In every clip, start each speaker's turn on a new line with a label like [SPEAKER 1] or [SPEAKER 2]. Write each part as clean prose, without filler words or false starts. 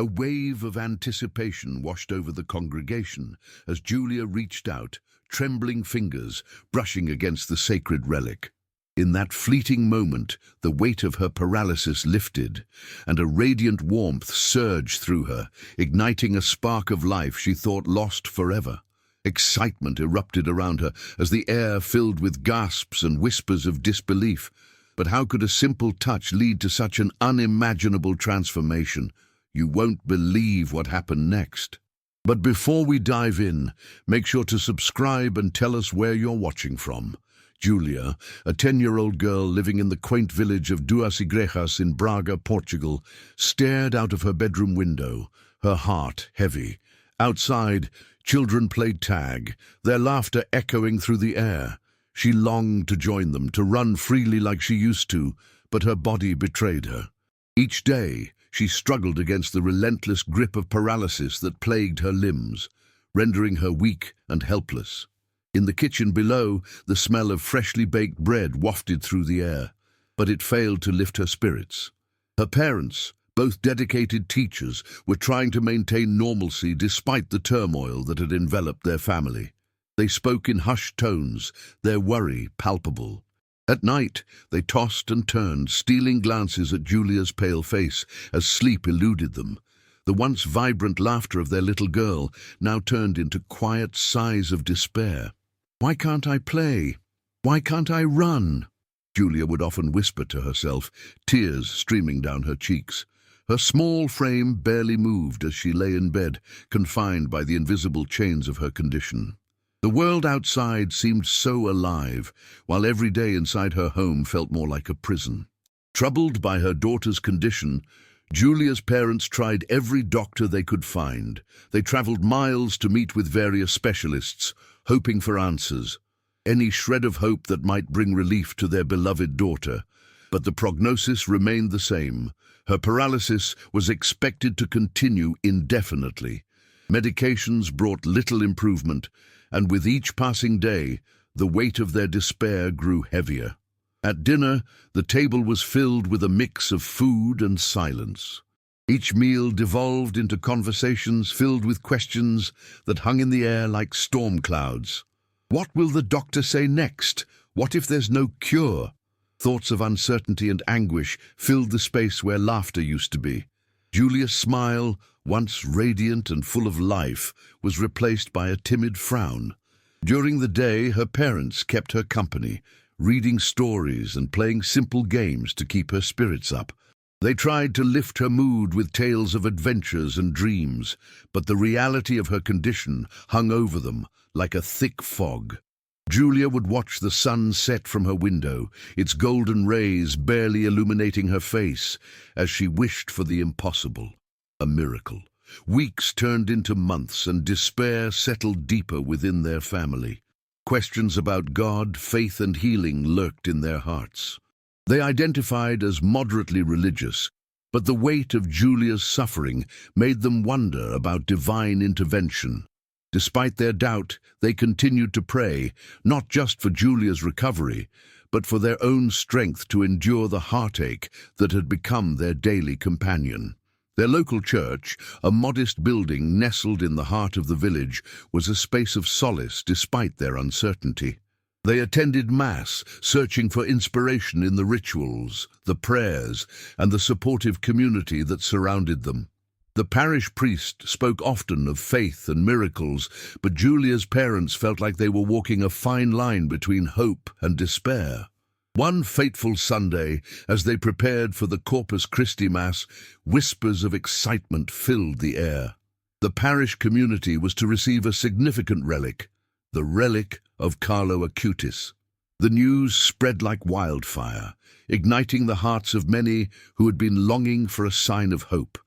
[SPEAKER 1] A wave of anticipation washed over the congregation as Julia reached out, trembling fingers brushing against the sacred relic. In that fleeting moment, the weight of her paralysis lifted, and a radiant warmth surged through her, igniting a spark of life she thought lost forever. Excitement erupted around her as the air filled with gasps and whispers of disbelief. But how could a simple touch lead to such an unimaginable transformation? You won't believe what happened next. But before we dive in, make sure to subscribe and tell us where you're watching from. Júlia, a 10-year-old girl living in the quaint village of Duas Igrejas in Braga, Portugal, stared out of her bedroom window, her heart heavy. Outside, children played tag, their laughter echoing through the air. She longed to join them, to run freely like she used to, but her body betrayed her. Each day, she struggled against the relentless grip of paralysis that plagued her limbs, rendering her weak and helpless. In the kitchen below, the smell of freshly baked bread wafted through the air, but it failed to lift her spirits. Her parents, both dedicated teachers, were trying to maintain normalcy despite the turmoil that had enveloped their family. They spoke in hushed tones, their worry palpable. At night, they tossed and turned, stealing glances at Julia's pale face as sleep eluded them. The once vibrant laughter of their little girl now turned into quiet sighs of despair. "Why can't I play? Why can't I run?" Júlia would often whisper to herself, tears streaming down her cheeks. Her small frame barely moved as she lay in bed, confined by the invisible chains of her condition. The world outside seemed so alive, while every day inside her home felt more like a prison. Troubled by her daughter's condition, Júlia's parents tried every doctor they could find. They traveled miles to meet with various specialists, hoping for answers, any shred of hope that might bring relief to their beloved daughter. But the prognosis remained the same. Her paralysis was expected to continue indefinitely. Medications brought little improvement, and with each passing day, the weight of their despair grew heavier. At dinner, the table was filled with a mix of food and silence. Each meal devolved into conversations filled with questions that hung in the air like storm clouds. What will the doctor say next? What if there's no cure? Thoughts of uncertainty and anguish filled the space where laughter used to be. Júlia's smile, once radiant and full of life, was replaced by a timid frown. During the day, her parents kept her company, reading stories and playing simple games to keep her spirits up. They tried to lift her mood with tales of adventures and dreams, but the reality of her condition hung over them like a thick fog. Júlia would watch the sun set from her window, its golden rays barely illuminating her face, as she wished for the impossible, a miracle. Weeks turned into months, and despair settled deeper within their family. Questions about God, faith, and healing lurked in their hearts. They identified as moderately religious, but the weight of Júlia's suffering made them wonder about divine intervention. Despite their doubt, they continued to pray, not just for Júlia's recovery, but for their own strength to endure the heartache that had become their daily companion. Their local church, a modest building nestled in the heart of the village, was a space of solace despite their uncertainty. They attended Mass, searching for inspiration in the rituals, the prayers, and the supportive community that surrounded them. The parish priest spoke often of faith and miracles, but Júlia's parents felt like they were walking a fine line between hope and despair. One fateful Sunday, as they prepared for the Corpus Christi Mass, whispers of excitement filled the air. The parish community was to receive a significant relic, the relic of Carlo Acutis. The news spread like wildfire, igniting the hearts of many who had been longing for a sign of hope.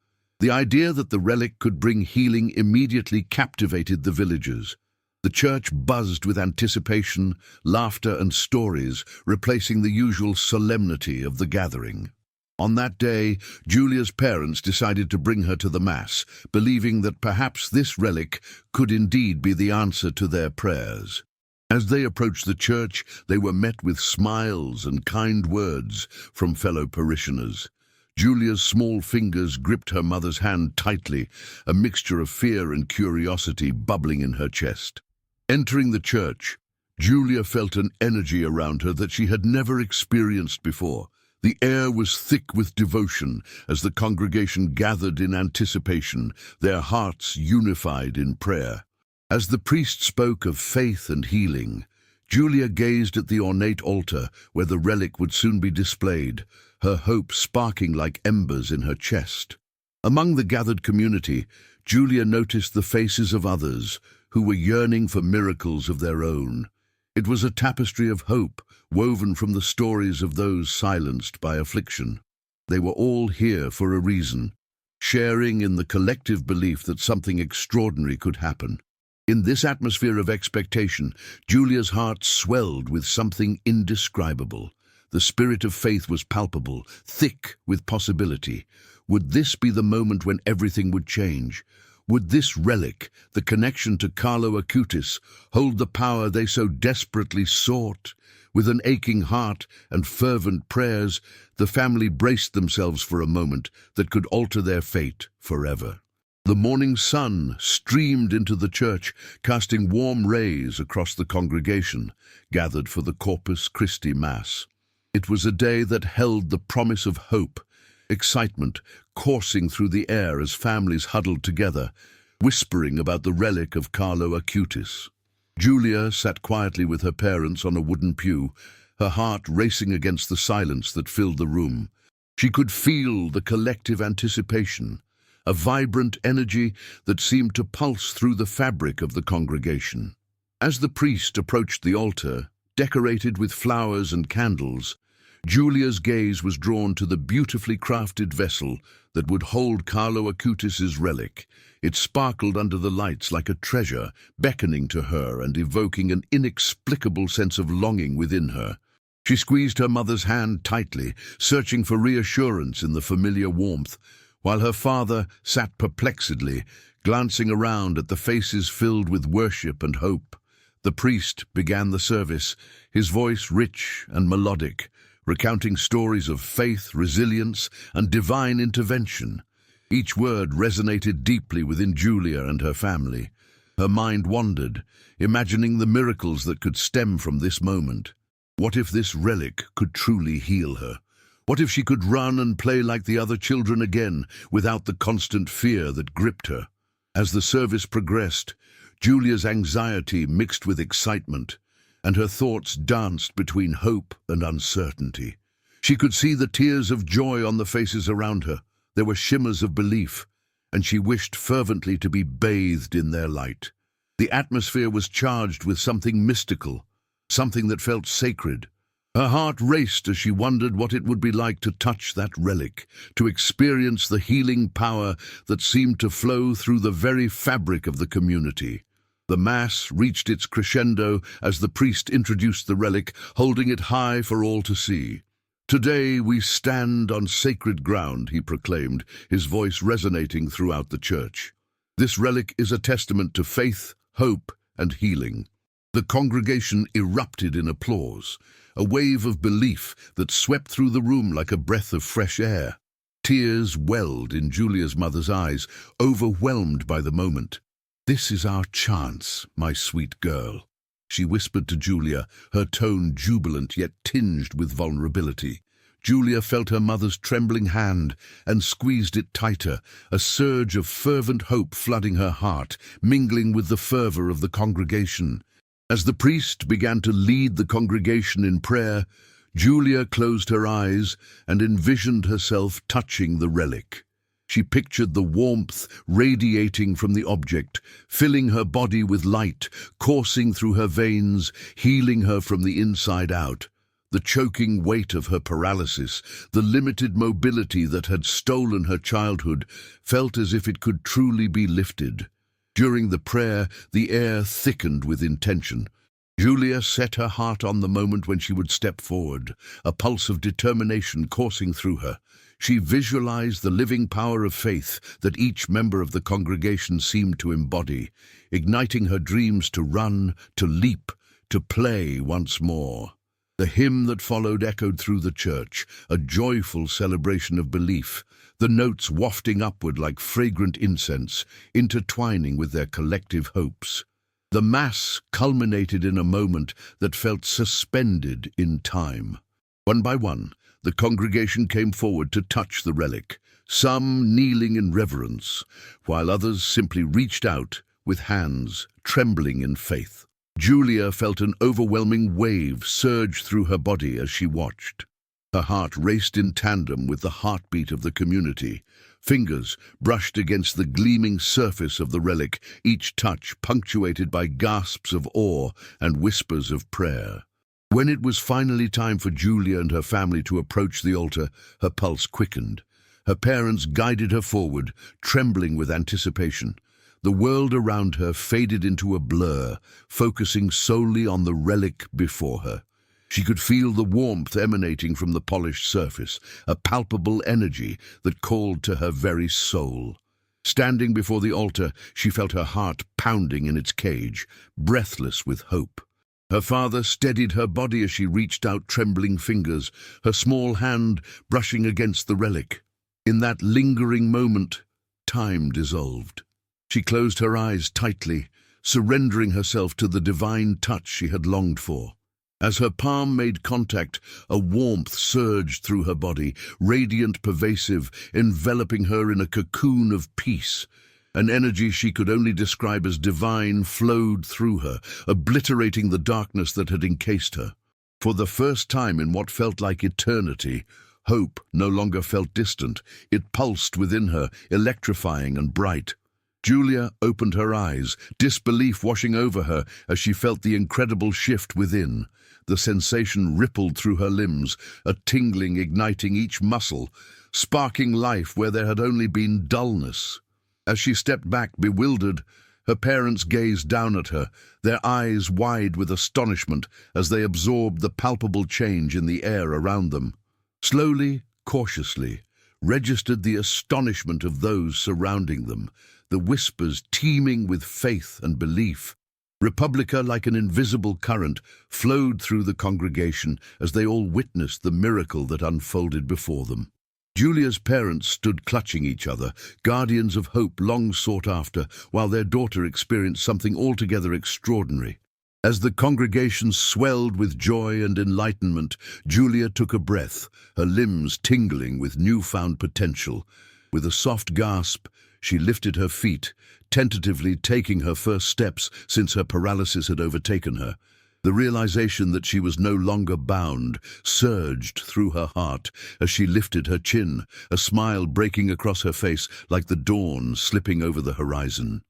[SPEAKER 1] The idea that the relic could bring healing immediately captivated the villagers. The church buzzed with anticipation, laughter, and stories, replacing the usual solemnity of the gathering. On that day, Júlia's parents decided to bring her to the Mass, believing that perhaps this relic could indeed be the answer to their prayers. As they approached the church, they were met with smiles and kind words from fellow parishioners. Julia's small fingers gripped her mother's hand tightly, a mixture of fear and curiosity bubbling in her chest. Entering the church, Julia felt an energy around her that she had never experienced before. The air was thick with devotion as the congregation gathered in anticipation, their hearts unified in prayer. As the priest spoke of faith and healing, Julia gazed at the ornate altar where the relic would soon be displayed, her hope sparking like embers in her chest. Among the gathered community, Julia noticed the faces of others who were yearning for miracles of their own. It was a tapestry of hope, woven from the stories of those silenced by affliction. They were all here for a reason, sharing in the collective belief that something extraordinary could happen. In this atmosphere of expectation, Julia's heart swelled with something indescribable. The spirit of faith was palpable, thick with possibility. Would this be the moment when everything would change? Would this relic, the connection to Carlo Acutis, hold the power they so desperately sought? With an aching heart and fervent prayers, the family braced themselves for a moment that could alter their fate forever. The morning sun streamed into the church, casting warm rays across the congregation, gathered for the Corpus Christi Mass. It was a day that held the promise of hope, excitement coursing through the air as families huddled together, whispering about the relic of Carlo Acutis. Julia sat quietly with her parents on a wooden pew, her heart racing against the silence that filled the room. She could feel the collective anticipation, a vibrant energy that seemed to pulse through the fabric of the congregation. As the priest approached the altar, decorated with flowers and candles, Julia's gaze was drawn to the beautifully crafted vessel that would hold Carlo Acutis's relic. It sparkled under the lights like a treasure, beckoning to her and evoking an inexplicable sense of longing within her. She squeezed her mother's hand tightly, searching for reassurance in the familiar warmth, while her father sat perplexedly, glancing around at the faces filled with worship and hope. The priest began the service, his voice rich and melodic, recounting stories of faith, resilience, and divine intervention. Each word resonated deeply within Julia and her family. Her mind wandered, imagining the miracles that could stem from this moment. What if this relic could truly heal her? What if she could run and play like the other children again, without the constant fear that gripped her? As the service progressed, Julia's anxiety mixed with excitement, and her thoughts danced between hope and uncertainty. She could see the tears of joy on the faces around her. There were shimmers of belief, and she wished fervently to be bathed in their light. The atmosphere was charged with something mystical, something that felt sacred. Her heart raced as she wondered what it would be like to touch that relic, to experience the healing power that seemed to flow through the very fabric of the community. The Mass reached its crescendo as the priest introduced the relic, holding it high for all to see. "Today we stand on sacred ground," he proclaimed, his voice resonating throughout the church. "This relic is a testament to faith, hope, and healing." The congregation erupted in applause, a wave of belief that swept through the room like a breath of fresh air. Tears welled in Julia's mother's eyes, overwhelmed by the moment. "This is our chance, my sweet girl," she whispered to Julia, her tone jubilant yet tinged with vulnerability. Julia felt her mother's trembling hand and squeezed it tighter, a surge of fervent hope flooding her heart, mingling with the fervor of the congregation. As the priest began to lead the congregation in prayer, Julia closed her eyes and envisioned herself touching the relic. She pictured the warmth radiating from the object, filling her body with light, coursing through her veins, healing her from the inside out. The choking weight of her paralysis, the limited mobility that had stolen her childhood, felt as if it could truly be lifted. During the prayer, the air thickened with intention. Julia set her heart on the moment when she would step forward, a pulse of determination coursing through her. She visualized the living power of faith that each member of the congregation seemed to embody, igniting her dreams to run, to leap, to play once more. The hymn that followed echoed through the church, a joyful celebration of belief, the notes wafting upward like fragrant incense, intertwining with their collective hopes. The Mass culminated in a moment that felt suspended in time. One by one, the congregation came forward to touch the relic, some kneeling in reverence, while others simply reached out with hands trembling in faith. Júlia felt an overwhelming wave surge through her body as she watched. Her heart raced in tandem with the heartbeat of the community. Fingers brushed against the gleaming surface of the relic, each touch punctuated by gasps of awe and whispers of prayer. When it was finally time for Júlia and her family to approach the altar, her pulse quickened. Her parents guided her forward, trembling with anticipation. The world around her faded into a blur, focusing solely on the relic before her. She could feel the warmth emanating from the polished surface, a palpable energy that called to her very soul. Standing before the altar, she felt her heart pounding in its cage, breathless with hope. Her father steadied her body as she reached out trembling fingers, her small hand brushing against the relic. In that lingering moment, time dissolved. She closed her eyes tightly, surrendering herself to the divine touch she had longed for. As her palm made contact, a warmth surged through her body, radiant, pervasive, enveloping her in a cocoon of peace. An energy she could only describe as divine flowed through her, obliterating the darkness that had encased her. For the first time in what felt like eternity, hope no longer felt distant. It pulsed within her, electrifying and bright. Júlia opened her eyes, disbelief washing over her as she felt the incredible shift within. The sensation rippled through her limbs, a tingling igniting each muscle, sparking life where there had only been dullness. As she stepped back, bewildered, her parents gazed down at her, their eyes wide with astonishment as they absorbed the palpable change in the air around them. Slowly, cautiously, registered the astonishment of those surrounding them, the whispers teeming with faith and belief. Republica, like an invisible current, flowed through the congregation as they all witnessed the miracle that unfolded before them. Júlia's parents stood clutching each other, guardians of hope long sought after, while their daughter experienced something altogether extraordinary. As the congregation swelled with joy and enlightenment, Júlia took a breath, her limbs tingling with newfound potential. With a soft gasp, she lifted her feet, tentatively taking her first steps since her paralysis had overtaken her. The realization that she was no longer bound surged through her heart as she lifted her chin, a smile breaking across her face like the dawn slipping over the horizon.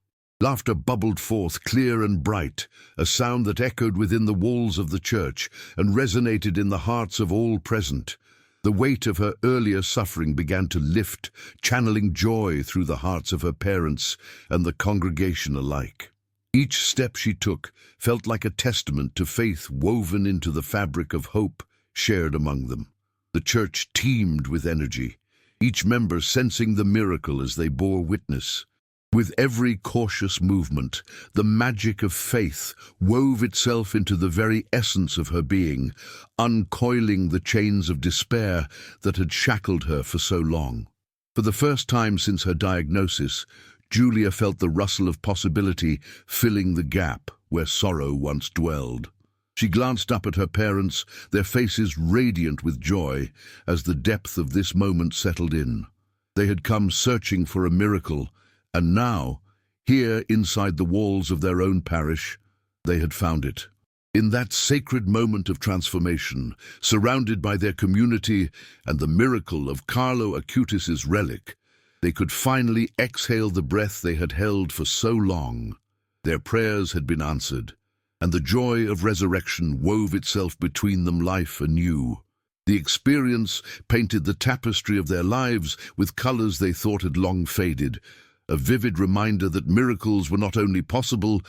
[SPEAKER 1] Laughter bubbled forth clear and bright, a sound that echoed within the walls of the church and resonated in the hearts of all present. The weight of her earlier suffering began to lift, channeling joy through the hearts of her parents and the congregation alike. Each step she took felt like a testament to faith woven into the fabric of hope shared among them. The church teemed with energy, each member sensing the miracle as they bore witness. With every cautious movement, the magic of faith wove itself into the very essence of her being, uncoiling the chains of despair that had shackled her for so long. For the first time since her diagnosis, Júlia felt the rustle of possibility filling the gap where sorrow once dwelled. She glanced up at her parents, their faces radiant with joy, as the depth of this moment settled in. They had come searching for a miracle, and now, here inside the walls of their own parish, they had found it. In that sacred moment of transformation, surrounded by their community and the miracle of Carlo Acutis' relic, they could finally exhale the breath they had held for so long. Their prayers had been answered, and the joy of resurrection wove itself between them life anew. The experience painted the tapestry of their lives with colors they thought had long faded, a vivid reminder that miracles were not only possible,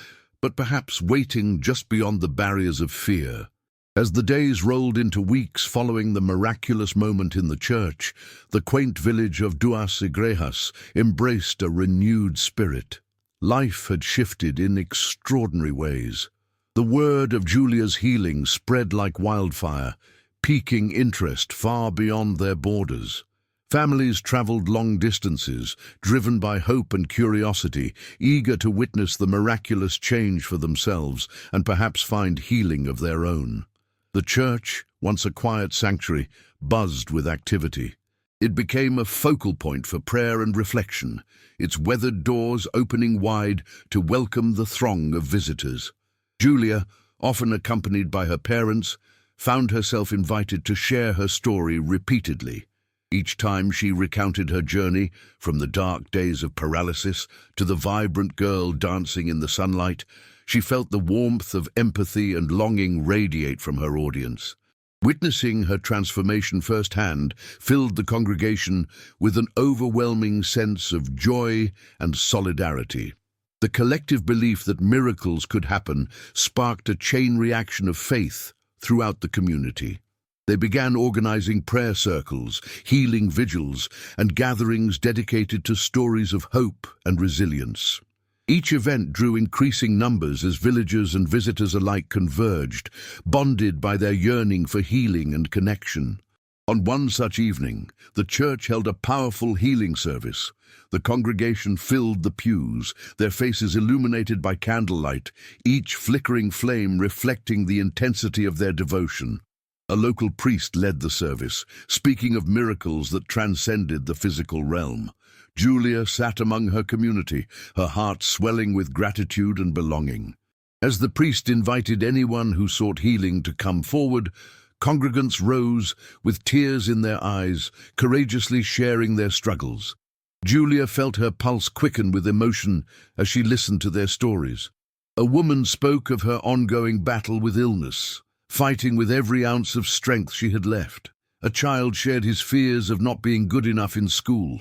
[SPEAKER 1] but perhaps waiting just beyond the barriers of fear. As the days rolled into weeks following the miraculous moment in the church, the quaint village of Duas Igrejas embraced a renewed spirit. Life had shifted in extraordinary ways. The word of Julia's healing spread like wildfire, piquing interest far beyond their borders. Families traveled long distances, driven by hope and curiosity, eager to witness the miraculous change for themselves and perhaps find healing of their own. The church, once a quiet sanctuary, buzzed with activity. It became a focal point for prayer and reflection, its weathered doors opening wide to welcome the throng of visitors. Julia, often accompanied by her parents, found herself invited to share her story repeatedly. Each time she recounted her journey, from the dark days of paralysis to the vibrant girl dancing in the sunlight, she felt the warmth of empathy and longing radiate from her audience. Witnessing her transformation firsthand filled the congregation with an overwhelming sense of joy and solidarity. The collective belief that miracles could happen sparked a chain reaction of faith throughout the community. They began organizing prayer circles, healing vigils, and gatherings dedicated to stories of hope and resilience. Each event drew increasing numbers as villagers and visitors alike converged, bonded by their yearning for healing and connection. On one such evening, the church held a powerful healing service. The congregation filled the pews, their faces illuminated by candlelight, each flickering flame reflecting the intensity of their devotion. A local priest led the service, speaking of miracles that transcended the physical realm. Julia sat among her community, her heart swelling with gratitude and belonging. As the priest invited anyone who sought healing to come forward, congregants rose with tears in their eyes, courageously sharing their struggles. Julia felt her pulse quicken with emotion as she listened to their stories. A woman spoke of her ongoing battle with illness, fighting with every ounce of strength she had left. A child shared his fears of not being good enough in school.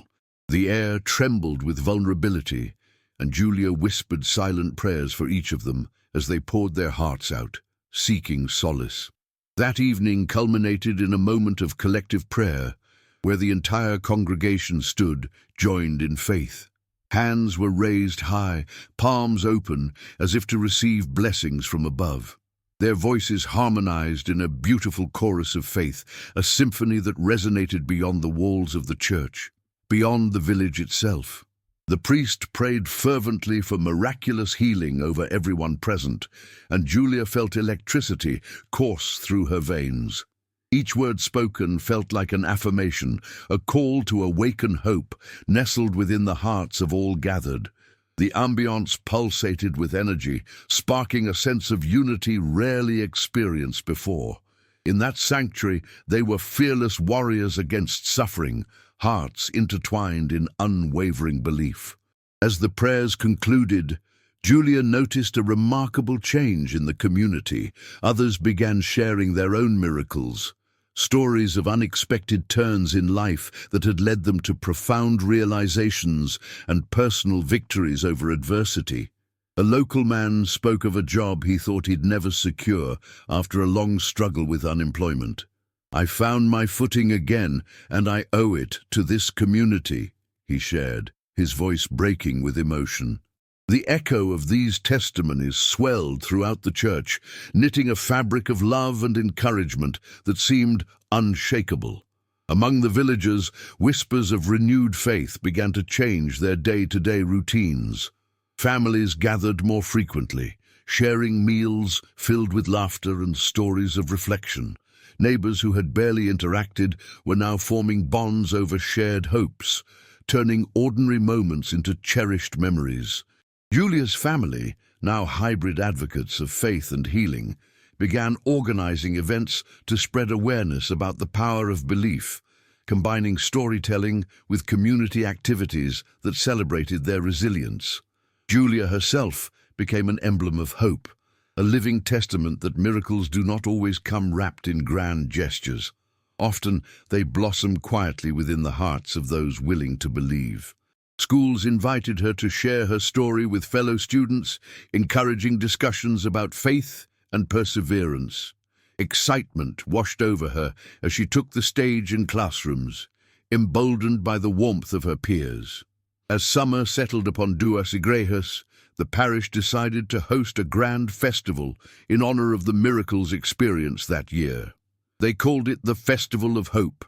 [SPEAKER 1] The air trembled with vulnerability, and Julia whispered silent prayers for each of them as they poured their hearts out, seeking solace. That evening culminated in a moment of collective prayer, where the entire congregation stood, joined in faith. Hands were raised high, palms open, as if to receive blessings from above. Their voices harmonized in a beautiful chorus of faith, a symphony that resonated beyond the walls of the church, beyond the village itself. The priest prayed fervently for miraculous healing over everyone present, and Julia felt electricity course through her veins. Each word spoken felt like an affirmation, a call to awaken hope, nestled within the hearts of all gathered. The ambience pulsated with energy, sparking a sense of unity rarely experienced before. In that sanctuary, they were fearless warriors against suffering, hearts intertwined in unwavering belief. As the prayers concluded, Julia noticed a remarkable change in the community. Others began sharing their own miracles, stories of unexpected turns in life that had led them to profound realizations and personal victories over adversity. A local man spoke of a job he thought he'd never secure after a long struggle with unemployment. "I found my footing again, and I owe it to this community," he shared, his voice breaking with emotion. The echo of these testimonies swelled throughout the church, knitting a fabric of love and encouragement that seemed unshakable. Among the villagers, whispers of renewed faith began to change their day-to-day routines. Families gathered more frequently, sharing meals filled with laughter and stories of reflection. Neighbors who had barely interacted were now forming bonds over shared hopes, turning ordinary moments into cherished memories. Julia's family, now hybrid advocates of faith and healing, began organizing events to spread awareness about the power of belief, combining storytelling with community activities that celebrated their resilience. Julia herself became an emblem of hope, a living testament that miracles do not always come wrapped in grand gestures. Often they blossom quietly within the hearts of those willing to believe. Schools invited her to share her story with fellow students, encouraging discussions about faith and perseverance. Excitement washed over her as she took the stage in classrooms, emboldened by the warmth of her peers. As summer settled upon Duas Igrejas, the parish decided to host a grand festival in honor of the miracles experienced that year. They called it the Festival of Hope,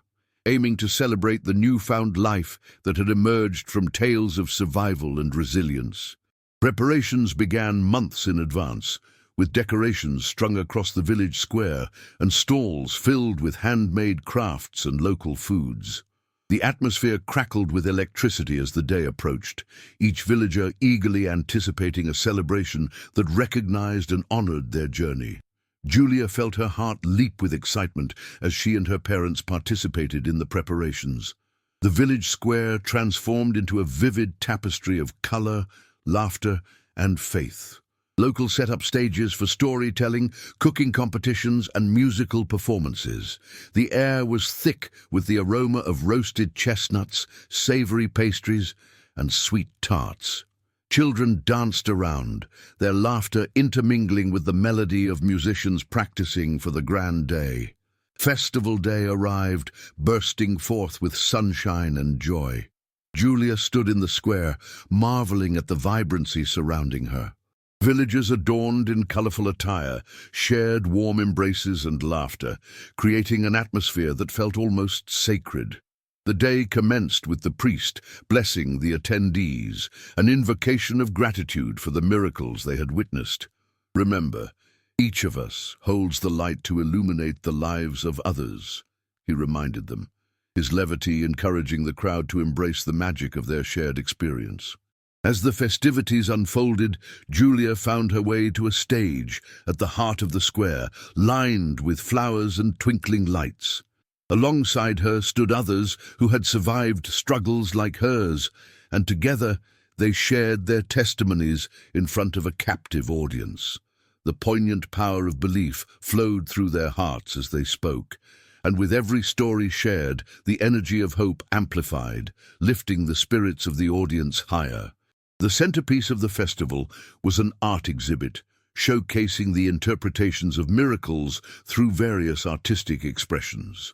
[SPEAKER 1] aiming to celebrate the newfound life that had emerged from tales of survival and resilience. Preparations began months in advance, with decorations strung across the village square and stalls filled with handmade crafts and local foods. The atmosphere crackled with electricity as the day approached, each villager eagerly anticipating a celebration that recognized and honored their journey. Júlia felt her heart leap with excitement as she and her parents participated in the preparations. The village square transformed into a vivid tapestry of color, laughter, and faith. Locals set up stages for storytelling, cooking competitions, and musical performances. The air was thick with the aroma of roasted chestnuts, savory pastries, and sweet tarts. Children danced around, their laughter intermingling with the melody of musicians practicing for the grand day. Festival day arrived, bursting forth with sunshine and joy. Júlia stood in the square, marveling at the vibrancy surrounding her. Villagers adorned in colorful attire shared warm embraces and laughter, creating an atmosphere that felt almost sacred. The day commenced with the priest blessing the attendees, an invocation of gratitude for the miracles they had witnessed. Remember, each of us holds the light to illuminate the lives of others, he reminded them, his levity encouraging the crowd to embrace the magic of their shared experience. As the festivities unfolded, Júlia found her way to a stage at the heart of the square, lined with flowers and twinkling lights. Alongside her stood others who had survived struggles like hers, and together they shared their testimonies in front of a captive audience. The poignant power of belief flowed through their hearts as they spoke, and with every story shared, the energy of hope amplified, lifting the spirits of the audience higher. The centerpiece of the festival was an art exhibit, showcasing the interpretations of miracles through various artistic expressions.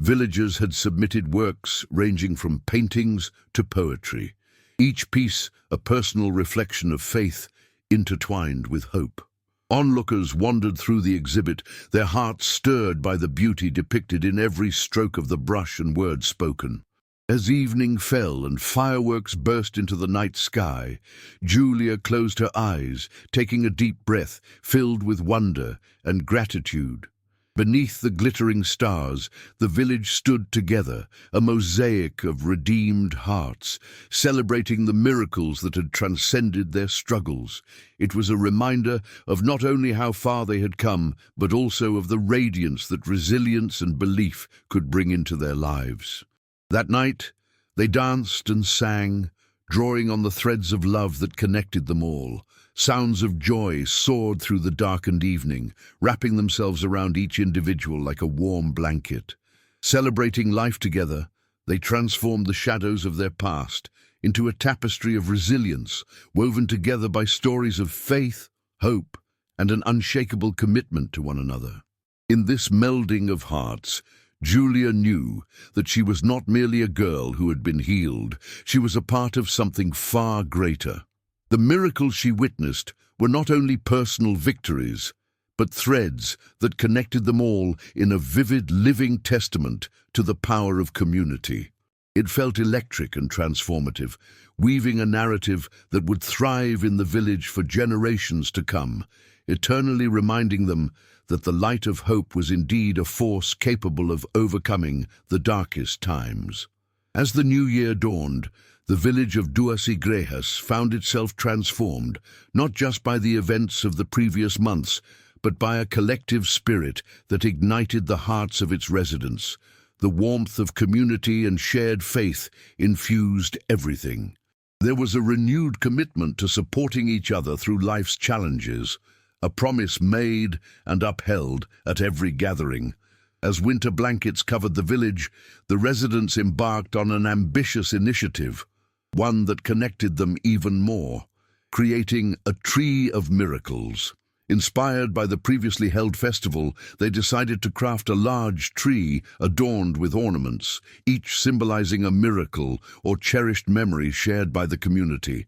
[SPEAKER 1] Villagers had submitted works ranging from paintings to poetry, each piece a personal reflection of faith intertwined with hope. Onlookers wandered through the exhibit, their hearts stirred by the beauty depicted in every stroke of the brush and words spoken. As evening fell and fireworks burst into the night sky, Júlia closed her eyes, taking a deep breath, filled with wonder and gratitude. Beneath the glittering stars, the village stood together, a mosaic of redeemed hearts, celebrating the miracles that had transcended their struggles. It was a reminder of not only how far they had come, but also of the radiance that resilience and belief could bring into their lives. That night, they danced and sang, drawing on the threads of love that connected them all. Sounds of joy soared through the darkened evening, wrapping themselves around each individual like a warm blanket. Celebrating life together, they transformed the shadows of their past into a tapestry of resilience, woven together by stories of faith, hope, and an unshakable commitment to one another. In this melding of hearts, Júlia knew that she was not merely a girl who had been healed, she was a part of something far greater. The miracles she witnessed were not only personal victories, but threads that connected them all in a vivid, living testament to the power of community. It felt electric and transformative, weaving a narrative that would thrive in the village for generations to come, eternally reminding them that the light of hope was indeed a force capable of overcoming the darkest times. As the new year dawned, the village of Duas Igrejas found itself transformed, not just by the events of the previous months, but by a collective spirit that ignited the hearts of its residents. The warmth of community and shared faith infused everything. There was a renewed commitment to supporting each other through life's challenges, a promise made and upheld at every gathering. As winter blankets covered the village, the residents embarked on an ambitious initiative, one that connected them even more, creating a tree of miracles. Inspired by the previously held festival, they decided to craft a large tree adorned with ornaments, each symbolizing a miracle or cherished memory shared by the community.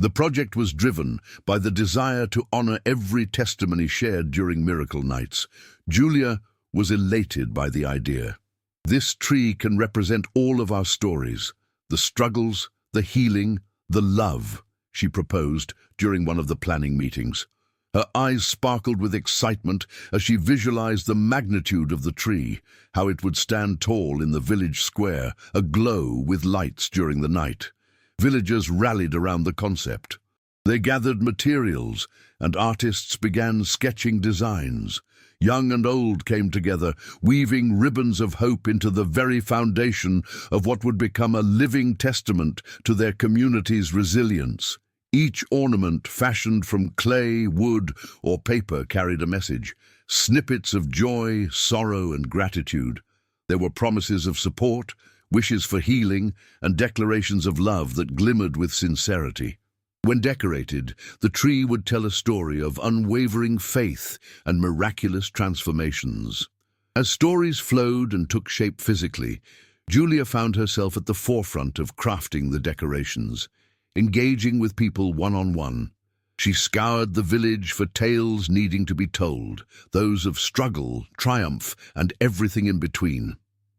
[SPEAKER 1] The project was driven by the desire to honor every testimony shared during miracle nights. Júlia was elated by the idea. This tree can represent all of our stories, the struggles, the healing, the love, she proposed during one of the planning meetings. Her eyes sparkled with excitement as she visualized the magnitude of the tree, how it would stand tall in the village square, aglow with lights during the night. Villagers rallied around the concept. They gathered materials, and artists began sketching designs. Young and old came together, weaving ribbons of hope into the very foundation of what would become a living testament to their community's resilience. Each ornament, fashioned from clay, wood, or paper, carried a message, snippets of joy, sorrow, and gratitude. There were promises of support, wishes for healing, and declarations of love that glimmered with sincerity. When decorated, the tree would tell a story of unwavering faith and miraculous transformations. As stories flowed and took shape physically, Júlia found herself at the forefront of crafting the decorations, engaging with people one-on-one. She scoured the village for tales needing to be told, those of struggle, triumph, and everything in between.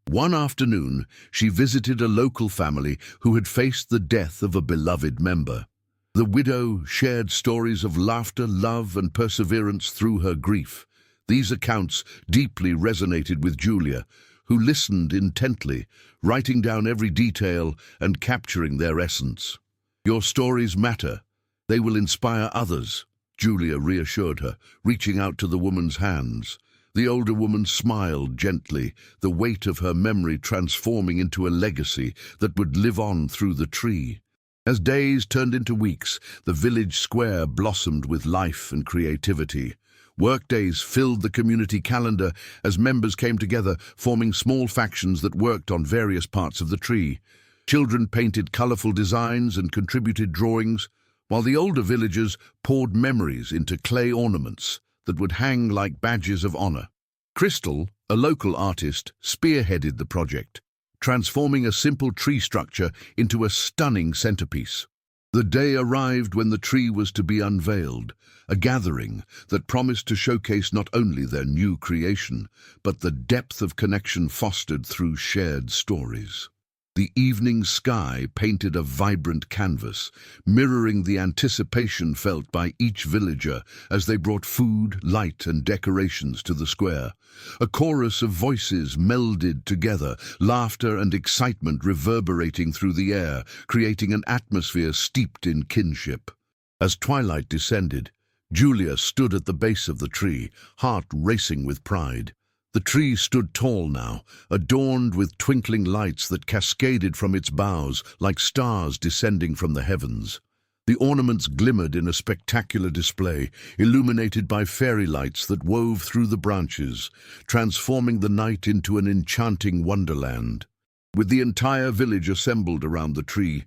[SPEAKER 1] One afternoon, she visited a local family who had faced the death of a beloved member. The widow shared stories of laughter, love, and perseverance through her grief. These accounts deeply resonated with Júlia, who listened intently, writing down every detail and capturing their essence. "Your stories matter. They will inspire others," Júlia reassured her, reaching out to the woman's hands. The older woman smiled gently, the weight of her memory transforming into a legacy that would live on through the tree. As days turned into weeks, the village square blossomed with life and creativity. Workdays filled the community calendar as members came together, forming small factions that worked on various parts of the tree. Children painted colorful designs and contributed drawings, while the older villagers poured memories into clay ornaments that would hang like badges of honor. Crystal, a local artist, spearheaded the project, transforming a simple tree structure into a stunning centerpiece. The day arrived when the tree was to be unveiled, a gathering that promised to showcase not only their new creation, but the depth of connection fostered through shared stories. The evening sky painted a vibrant canvas, mirroring the anticipation felt by each villager as they brought food, light, and decorations to the square. A chorus of voices melded together, laughter and excitement reverberating through the air, creating an atmosphere steeped in kinship. As twilight descended, Júlia stood at the base of the tree, heart racing with pride. The tree stood tall now, adorned with twinkling lights that cascaded from its boughs like stars descending from the heavens. The ornaments glimmered in a spectacular display, illuminated by fairy lights that wove through the branches, transforming the night into an enchanting wonderland. With the entire village assembled around the tree,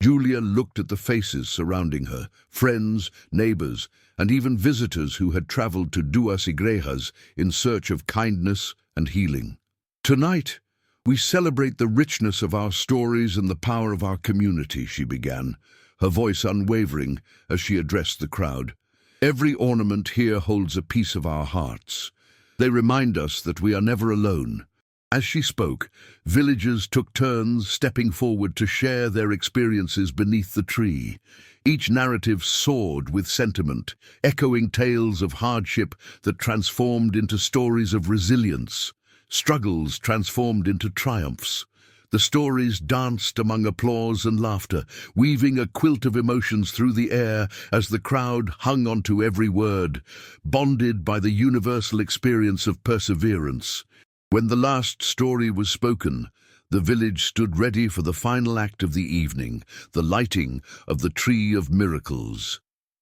[SPEAKER 1] Júlia looked at the faces surrounding her, friends, neighbors, and even visitors who had traveled to Duas Igrejas in search of kindness and healing. "Tonight, we celebrate the richness of our stories and the power of our community," she began, her voice unwavering as she addressed the crowd. "Every ornament here holds a piece of our hearts. They remind us that we are never alone." As she spoke, villagers took turns stepping forward to share their experiences beneath the tree. Each narrative soared with sentiment, echoing tales of hardship that transformed into stories of resilience, struggles transformed into triumphs. The stories danced among applause and laughter, weaving a quilt of emotions through the air as the crowd hung onto every word, bonded by the universal experience of perseverance. When the last story was spoken, the village stood ready for the final act of the evening, the lighting of the Tree of Miracles.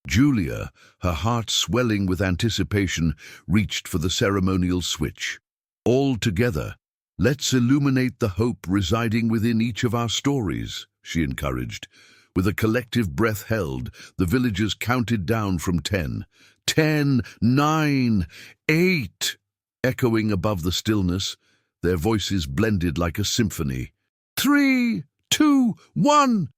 [SPEAKER 1] Júlia, her heart swelling with anticipation, reached for the ceremonial switch. "All together, let's illuminate the hope residing within each of our stories," she encouraged. With a collective breath held, the villagers counted down from 10. 10, 9, 8... Echoing above the stillness, their voices blended like a symphony. 3, 2, 1...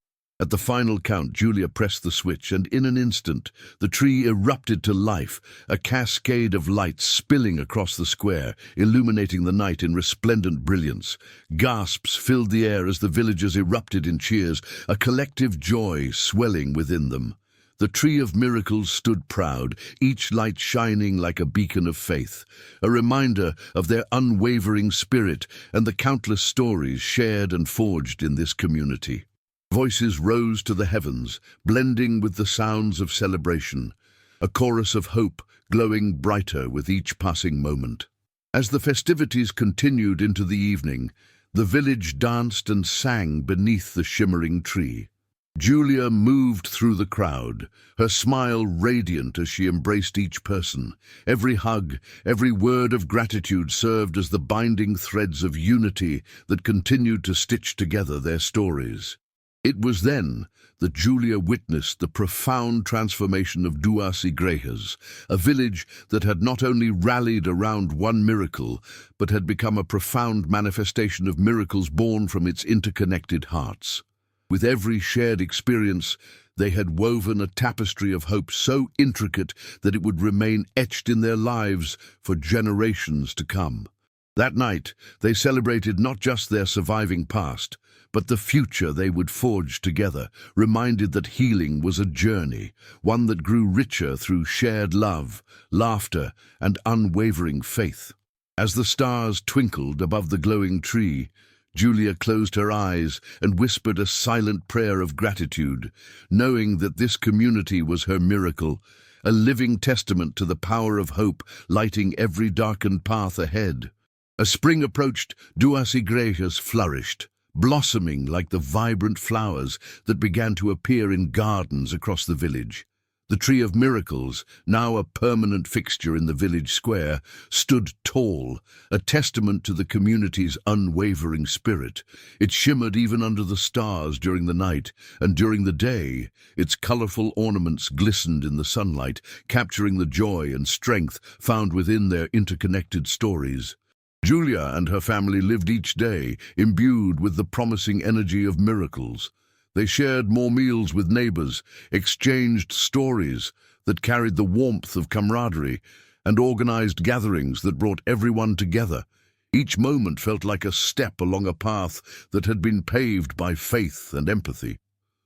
[SPEAKER 1] At the final count, Júlia pressed the switch, and in an instant, the tree erupted to life, a cascade of light spilling across the square, illuminating the night in resplendent brilliance. Gasps filled the air as the villagers erupted in cheers, a collective joy swelling within them. The Tree of Miracles stood proud, each light shining like a beacon of faith, a reminder of their unwavering spirit and the countless stories shared and forged in this community. Voices rose to the heavens, blending with the sounds of celebration, a chorus of hope glowing brighter with each passing moment. As the festivities continued into the evening, the village danced and sang beneath the shimmering tree. Júlia moved through the crowd, her smile radiant as she embraced each person. Every hug, every word of gratitude served as the binding threads of unity that continued to stitch together their stories. It was then that Júlia witnessed the profound transformation of Duas Igrejas, a village that had not only rallied around one miracle, but had become a profound manifestation of miracles born from its interconnected hearts. With every shared experience, they had woven a tapestry of hope so intricate that it would remain etched in their lives for generations to come. That night, they celebrated not just their surviving past, but the future they would forge together, reminded that healing was a journey, one that grew richer through shared love, laughter, and unwavering faith. As the stars twinkled above the glowing tree, Júlia closed her eyes and whispered a silent prayer of gratitude, knowing that this community was her miracle, a living testament to the power of hope lighting every darkened path ahead. As spring approached, Duas Igrejas flourished, blossoming like the vibrant flowers that began to appear in gardens across the village. The Tree of Miracles, now a permanent fixture in the village square, stood tall, a testament to the community's unwavering spirit. It shimmered even under the stars during the night, and during the day, its colorful ornaments glistened in the sunlight, capturing the joy and strength found within their interconnected stories. Júlia and her family lived each day, imbued with the promising energy of miracles. They shared more meals with neighbors, exchanged stories that carried the warmth of camaraderie, and organized gatherings that brought everyone together. Each moment felt like a step along a path that had been paved by faith and empathy.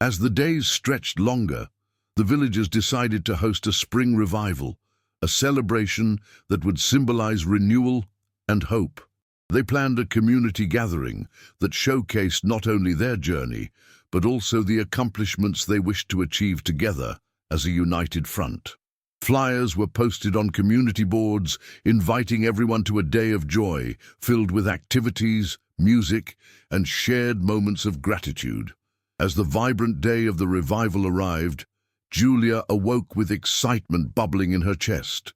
[SPEAKER 1] As the days stretched longer, the villagers decided to host a spring revival, a celebration that would symbolize renewal and hope. They planned a community gathering that showcased not only their journey, but also the accomplishments they wished to achieve together as a united front. Flyers were posted on community boards, inviting everyone to a day of joy, filled with activities, music, and shared moments of gratitude. As the vibrant day of the revival arrived, Júlia awoke with excitement bubbling in her chest.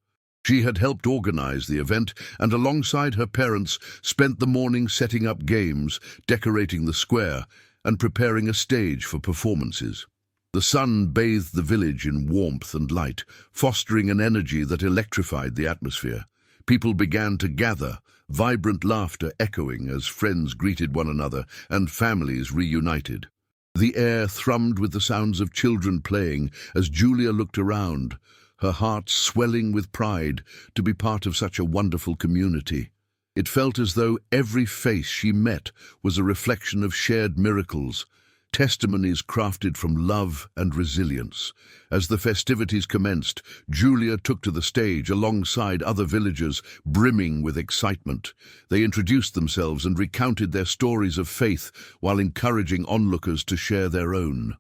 [SPEAKER 1] She had helped organize the event and, alongside her parents, spent the morning setting up games, decorating the square, and preparing a stage for performances. The sun bathed the village in warmth and light, fostering an energy that electrified the atmosphere. People began to gather, vibrant laughter echoing as friends greeted one another and families reunited. The air thrummed with the sounds of children playing as Júlia looked around, her heart swelling with pride to be part of such a wonderful community. It felt as though every face she met was a reflection of shared miracles, testimonies crafted from love and resilience. As the festivities commenced, Júlia took to the stage alongside other villagers, brimming with excitement. They introduced themselves and recounted their stories of faith while encouraging onlookers to share their own.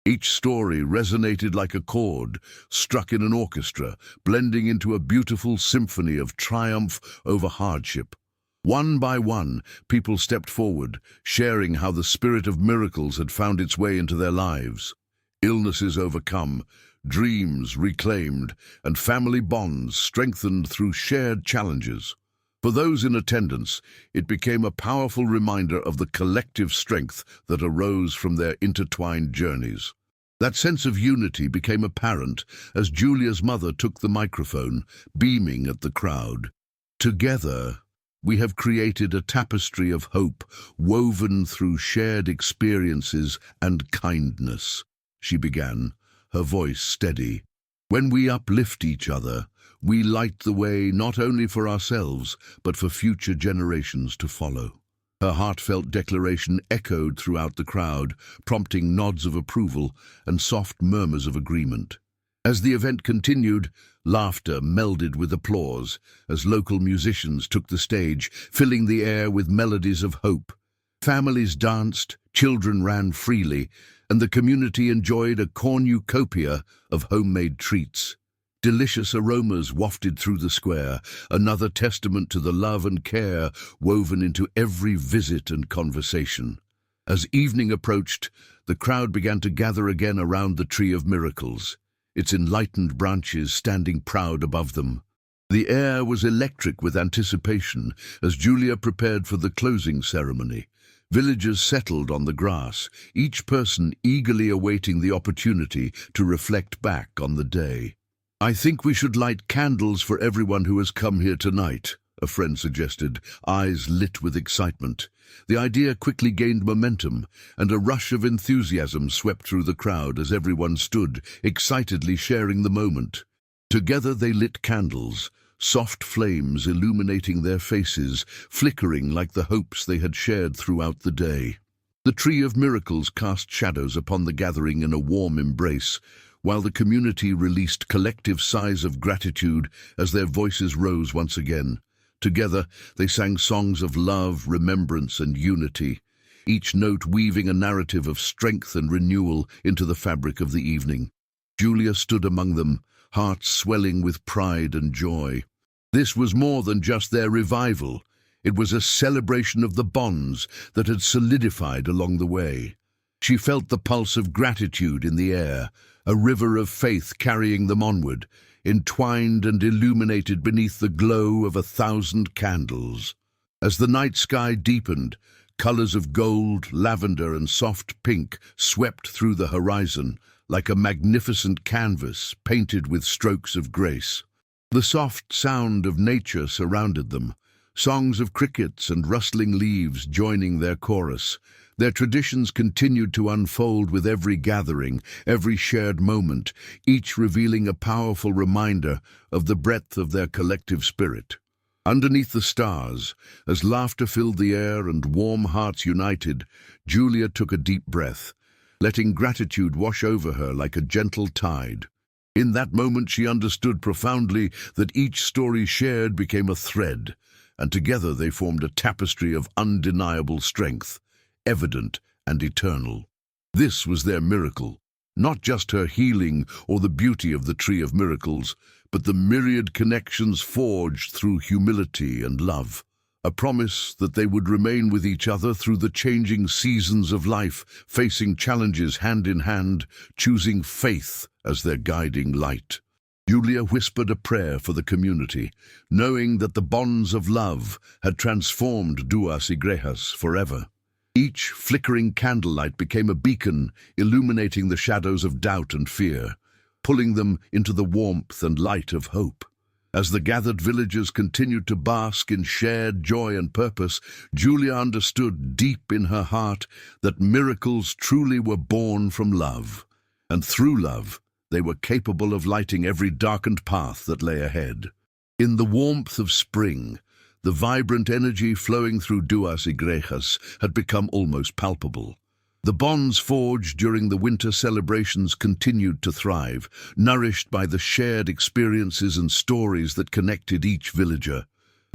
[SPEAKER 1] Each story resonated like a chord struck in an orchestra, blending into a beautiful symphony of triumph over hardship. One by one, people stepped forward, sharing how the spirit of miracles had found its way into their lives. Illnesses overcome, dreams reclaimed, and family bonds strengthened through shared challenges. For those in attendance, it became a powerful reminder of the collective strength that arose from their intertwined journeys. That sense of unity became apparent as Júlia's mother took the microphone, beaming at the crowd. Together, We have created a tapestry of hope woven through shared experiences and kindness, she began, her voice steady. When we uplift each other, we light the way not only for ourselves, but for future generations to follow. Her heartfelt declaration echoed throughout the crowd, prompting nods of approval and soft murmurs of agreement. As the event continued, laughter melded with applause as local musicians took the stage, filling the air with melodies of hope. Families danced, children ran freely, and the community enjoyed a cornucopia of homemade treats. Delicious aromas wafted through the square, another testament to the love and care woven into every visit and conversation. As evening approached, the crowd began to gather again around the Tree of Miracles, its enlightened branches standing proud above them. The air was electric with anticipation as Júlia prepared for the closing ceremony. Villagers settled on the grass, each person eagerly awaiting the opportunity to reflect back on the day. "I think we should light candles for everyone who has come here tonight," a friend suggested, eyes lit with excitement. The idea quickly gained momentum, and a rush of enthusiasm swept through the crowd as everyone stood, excitedly sharing the moment. Together they lit candles, soft flames illuminating their faces, flickering like the hopes they had shared throughout the day. The Tree of Miracles cast shadows upon the gathering in a warm embrace, while the community released collective sighs of gratitude as their voices rose once again. Together, they sang songs of love, remembrance, and unity, each note weaving a narrative of strength and renewal into the fabric of the evening. Júlia stood among them, hearts swelling with pride and joy. This was more than just their revival. It was a celebration of the bonds that had solidified along the way. She felt the pulse of gratitude in the air, a river of faith carrying them onward, entwined and illuminated beneath the glow of 1,000 candles. As the night sky deepened, colors of gold, lavender, and soft pink swept through the horizon like a magnificent canvas painted with strokes of grace. The soft sound of nature surrounded them, songs of crickets and rustling leaves joining their chorus. Their traditions continued to unfold with every gathering, every shared moment, each revealing a powerful reminder of the breadth of their collective spirit. Underneath the stars, as laughter filled the air and warm hearts united, Júlia took a deep breath, letting gratitude wash over her like a gentle tide. In that moment she understood profoundly that each story shared became a thread, and together they formed a tapestry of undeniable strength, evident and eternal. This was their miracle, not just her healing or the beauty of the Tree of Miracles, but the myriad connections forged through humility and love, a promise that they would remain with each other through the changing seasons of life, facing challenges hand in hand, choosing faith as their guiding light. Júlia whispered a prayer for the community, knowing that the bonds of love had transformed Duas Igrejas forever. Each flickering candlelight became a beacon, illuminating the shadows of doubt and fear, pulling them into the warmth and light of hope. As the gathered villagers continued to bask in shared joy and purpose, Júlia understood deep in her heart that miracles truly were born from love, and through love, they were capable of lighting every darkened path that lay ahead. In the warmth of spring, the vibrant energy flowing through Duas Igrejas had become almost palpable. The bonds forged during the winter celebrations continued to thrive, nourished by the shared experiences and stories that connected each villager.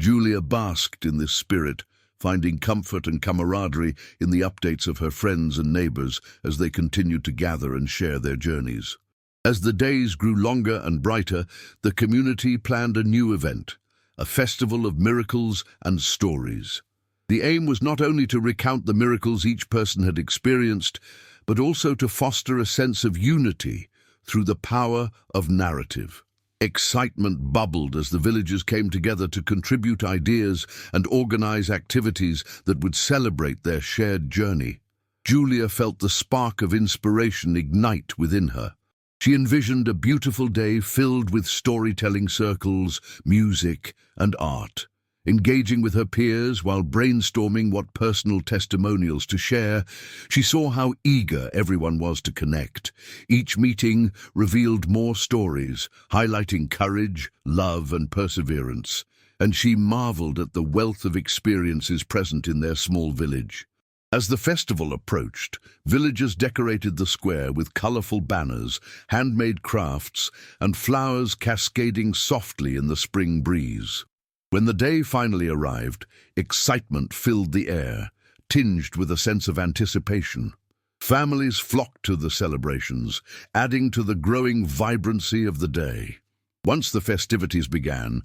[SPEAKER 1] Júlia basked in this spirit, finding comfort and camaraderie in the updates of her friends and neighbors as they continued to gather and share their journeys. As the days grew longer and brighter, the community planned a new event, a festival of miracles and stories. The aim was not only to recount the miracles each person had experienced, but also to foster a sense of unity through the power of narrative. Excitement bubbled as the villagers came together to contribute ideas and organize activities that would celebrate their shared journey. Júlia felt the spark of inspiration ignite within her. She envisioned a beautiful day filled with storytelling circles, music, and art. Engaging with her peers while brainstorming what personal testimonials to share, she saw how eager everyone was to connect. Each meeting revealed more stories, highlighting courage, love, and perseverance, and she marveled at the wealth of experiences present in their small village. As the festival approached, villagers decorated the square with colorful banners, handmade crafts, and flowers cascading softly in the spring breeze. When the day finally arrived, excitement filled the air, tinged with a sense of anticipation. Families flocked to the celebrations, adding to the growing vibrancy of the day. Once the festivities began,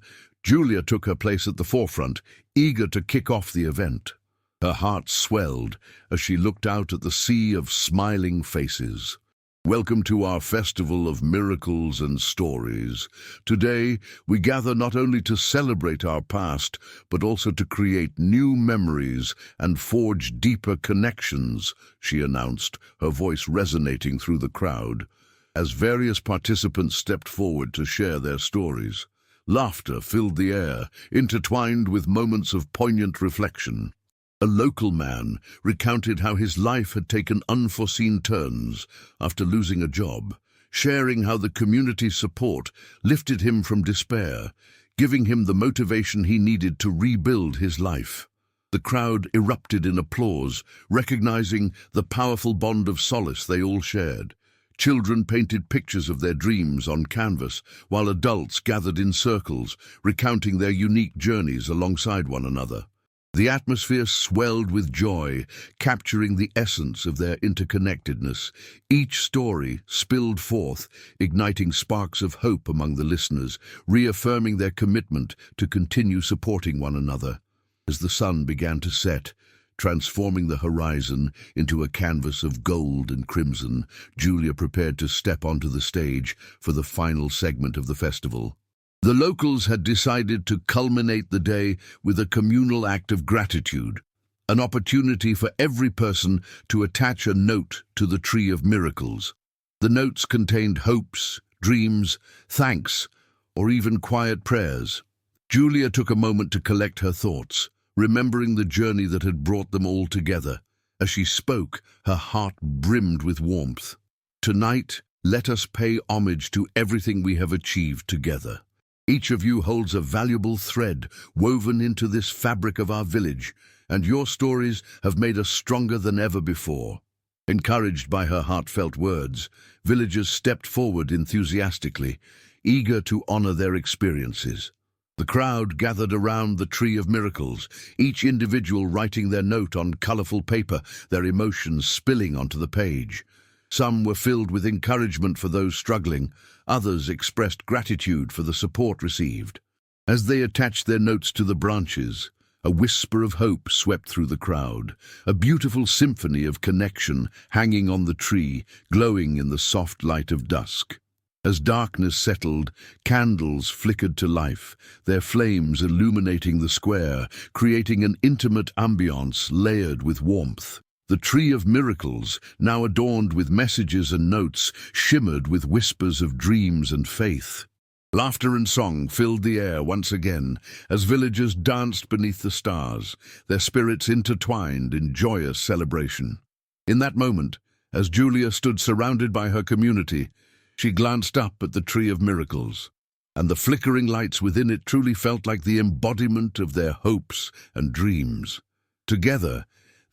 [SPEAKER 1] Júlia took her place at the forefront, eager to kick off the event. Her heart swelled as she looked out at the sea of smiling faces. Welcome to our festival of miracles and stories. Today, we gather not only to celebrate our past, but also to create new memories and forge deeper connections, she announced, her voice resonating through the crowd. As various participants stepped forward to share their stories, laughter filled the air, intertwined with moments of poignant reflection. A local man recounted how his life had taken unforeseen turns after losing a job, sharing how the community's support lifted him from despair, giving him the motivation he needed to rebuild his life. The crowd erupted in applause, recognizing the powerful bond of solace they all shared. Children painted pictures of their dreams on canvas, while adults gathered in circles, recounting their unique journeys alongside one another. The atmosphere swelled with joy, capturing the essence of their interconnectedness. Each story spilled forth, igniting sparks of hope among the listeners, reaffirming their commitment to continue supporting one another. As the sun began to set, transforming the horizon into a canvas of gold and crimson, Júlia prepared to step onto the stage for the final segment of the festival. The locals had decided to culminate the day with a communal act of gratitude, an opportunity for every person to attach a note to the Tree of Miracles. The notes contained hopes, dreams, thanks, or even quiet prayers. Júlia took a moment to collect her thoughts, remembering the journey that had brought them all together. As she spoke, her heart brimmed with warmth. Tonight, let us pay homage to everything we have achieved together. Each of you holds a valuable thread woven into this fabric of our village, and your stories have made us stronger than ever before. Encouraged by her heartfelt words, villagers stepped forward enthusiastically, eager to honor their experiences. The crowd gathered around the Tree of Miracles, each individual writing their note on colorful paper, their emotions spilling onto the page. Some were filled with encouragement for those struggling, others expressed gratitude for the support received. As they attached their notes to the branches, a whisper of hope swept through the crowd, a beautiful symphony of connection hanging on the tree, glowing in the soft light of dusk. As darkness settled, candles flickered to life, their flames illuminating the square, creating an intimate ambiance layered with warmth. The Tree of Miracles, now adorned with messages and notes, shimmered with whispers of dreams and faith. Laughter and song filled the air once again as villagers danced beneath the stars, their spirits intertwined in joyous celebration. In that moment, as Júlia stood surrounded by her community, she glanced up at the Tree of Miracles, and the flickering lights within it truly felt like the embodiment of their hopes and dreams. Together,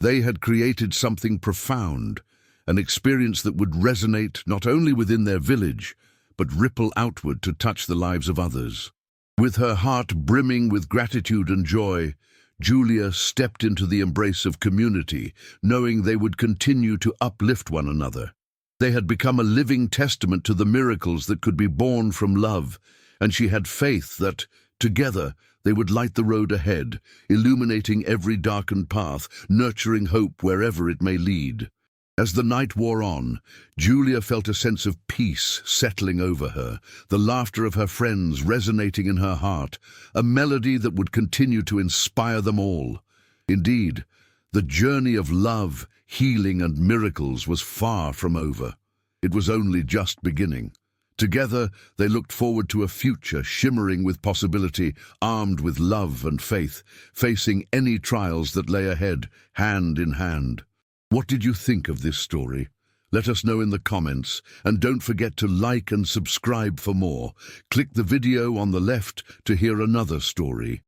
[SPEAKER 1] they had created something profound, an experience that would resonate not only within their village, but ripple outward to touch the lives of others. With her heart brimming with gratitude and joy, Júlia stepped into the embrace of community, knowing they would continue to uplift one another. They had become a living testament to the miracles that could be born from love, and she had faith that, together, they would light the road ahead, illuminating every darkened path, nurturing hope wherever it may lead. As the night wore on, Júlia felt a sense of peace settling over her, the laughter of her friends resonating in her heart, a melody that would continue to inspire them all. Indeed, the journey of love, healing, and miracles was far from over. It was only just beginning. Together, they looked forward to a future shimmering with possibility, armed with love and faith, facing any trials that lay ahead, hand in hand. What did you think of this story? Let us know in the comments, and don't forget to like and subscribe for more. Click the video on the left to hear another story.